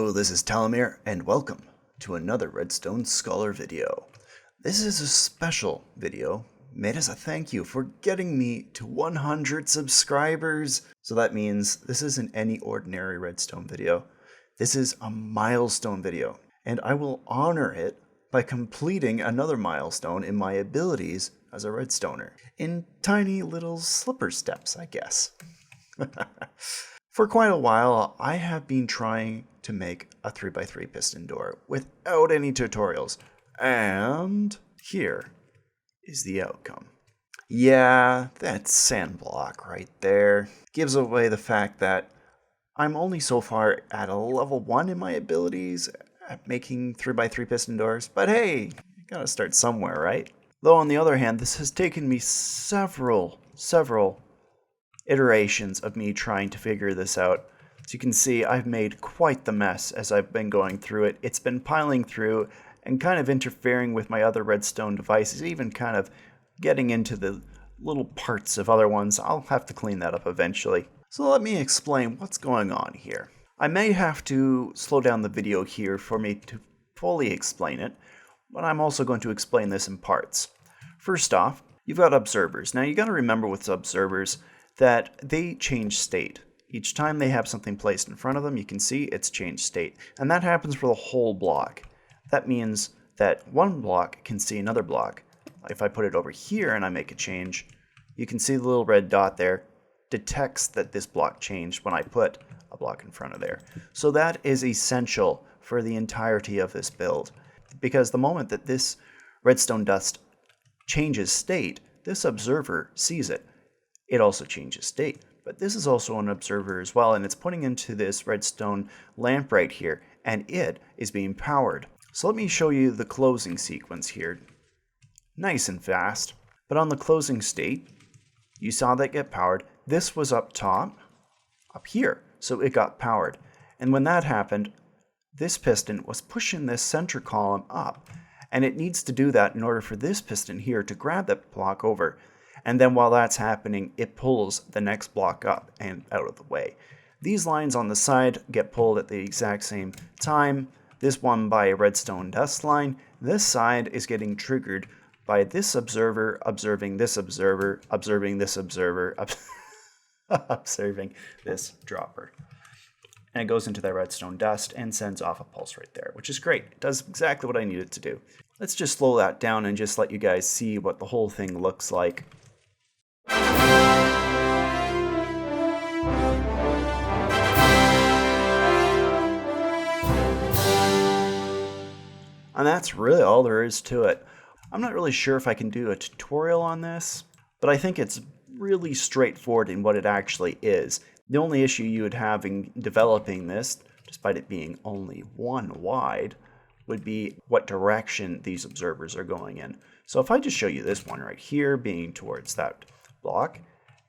Hello, this is Talamir, and welcome to another Redstone Scholar video. This is a special video made as a thank you for getting me to 100 subscribers. So that means this isn't any ordinary Redstone video. This is a milestone video, and I will honor it by completing another milestone in my abilities as a Redstoner, in tiny little slipper steps, I guess. For quite a while, I have been trying to make a 3x3 piston door without any tutorials, and here is the outcome. Yeah, that sand block right there gives away the fact that I'm only so far at a level 1 in my abilities at making 3x3 piston doors, but hey, you gotta start somewhere, right? Though on the other hand, this has taken me several iterations of me trying to figure this out. As you can see, I've made quite the mess as I've been going through it. It's been piling through and kind of interfering with my other redstone devices, even kind of getting into the little parts of other ones. I'll have to clean that up eventually. So let me explain what's going on here. I may have to slow down the video here for me to fully explain it, but I'm also going to explain this in parts. First off, you've got observers. Now you got to remember with observers that they change state. Each time they have something placed in front of them, you can see it's changed state. And that happens for the whole block. That means that one block can see another block. If I put it over here and I make a change, you can see the little red dot there detects that this block changed when I put a block in front of there. So that is essential for the entirety of this build, because the moment that this redstone dust changes state, this observer sees it. It also changes state, but this is also an observer as well, and it's pointing into this redstone lamp right here, and it is being powered. So let me show you the closing sequence here. Nice and fast. But on the closing state, you saw that get powered. This was up top, up here, so it got powered. And when that happened, this piston was pushing this center column up, and it needs to do that in order for this piston here to grab that block over. And then while that's happening, it pulls the next block up and out of the way. These lines on the side get pulled at the exact same time. This one by a redstone dust line. This side is getting triggered by this observer observing this observer, observing this observer, observing this dropper. And it goes into the redstone dust and sends off a pulse right there, which is great. It does exactly what I need it to do. Let's just slow that down and just let you guys see what the whole thing looks like. And that's really all there is to it. I'm not really sure if I can do a tutorial on this, but I think it's really straightforward in what it actually is. The only issue you would have in developing this, despite it being only one wide, would be what direction these observers are going in. So if I just show you this one right here being towards that block,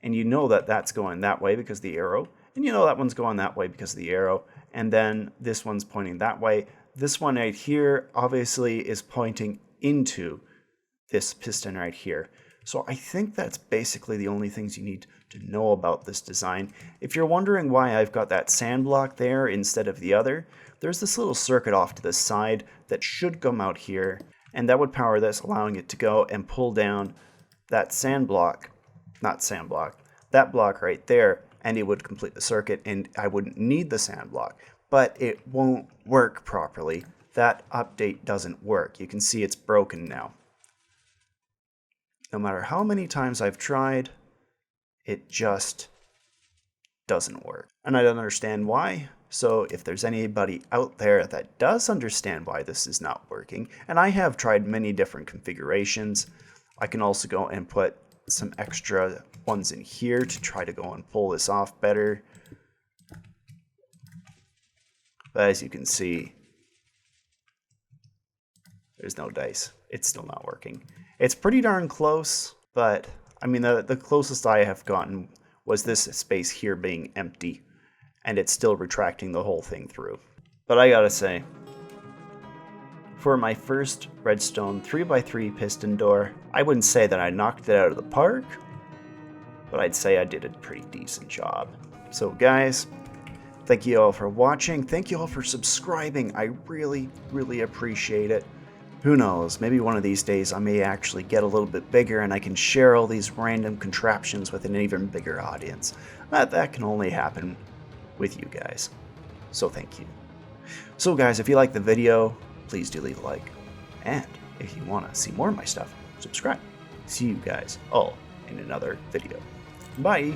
and you know that that's going that way because of the arrow, and you know that one's going that way because of the arrow, and then this one's pointing that way. This one right here obviously is pointing into this piston right here. So I think that's basically the only things you need to know about this design. If you're wondering why I've got that sand block there instead of the other, there's this little circuit off to the side that should come out here, and that would power this, allowing it to go and pull down that sand block, that block right there, and it would complete the circuit, and I wouldn't need the sand block. But it won't work properly. That update doesn't work. You can see it's broken now. No matter how many times I've tried, it just doesn't work. And I don't understand why. So if there's anybody out there that does understand why this is not working, and I have tried many different configurations, I can also go and put some extra ones in here to try to go and pull this off better. But as you can see, there's no dice. It's still not working. It's pretty darn close, but I mean, the closest I have gotten was this space here being empty, and it's still retracting the whole thing through. But I gotta say, for my first redstone 3x3 piston door, I wouldn't say that I knocked it out of the park, but I'd say I did a pretty decent job. So guys, Thank you all for watching. Thank you all for subscribing. I really, really appreciate it. Who knows, maybe one of these days I may actually get a little bit bigger and I can share all these random contraptions with an even bigger audience. That can only happen with you guys. So thank you. So guys, if you like the video, please do leave a like. And if you want to see more of my stuff, subscribe. See you guys all in another video. Bye!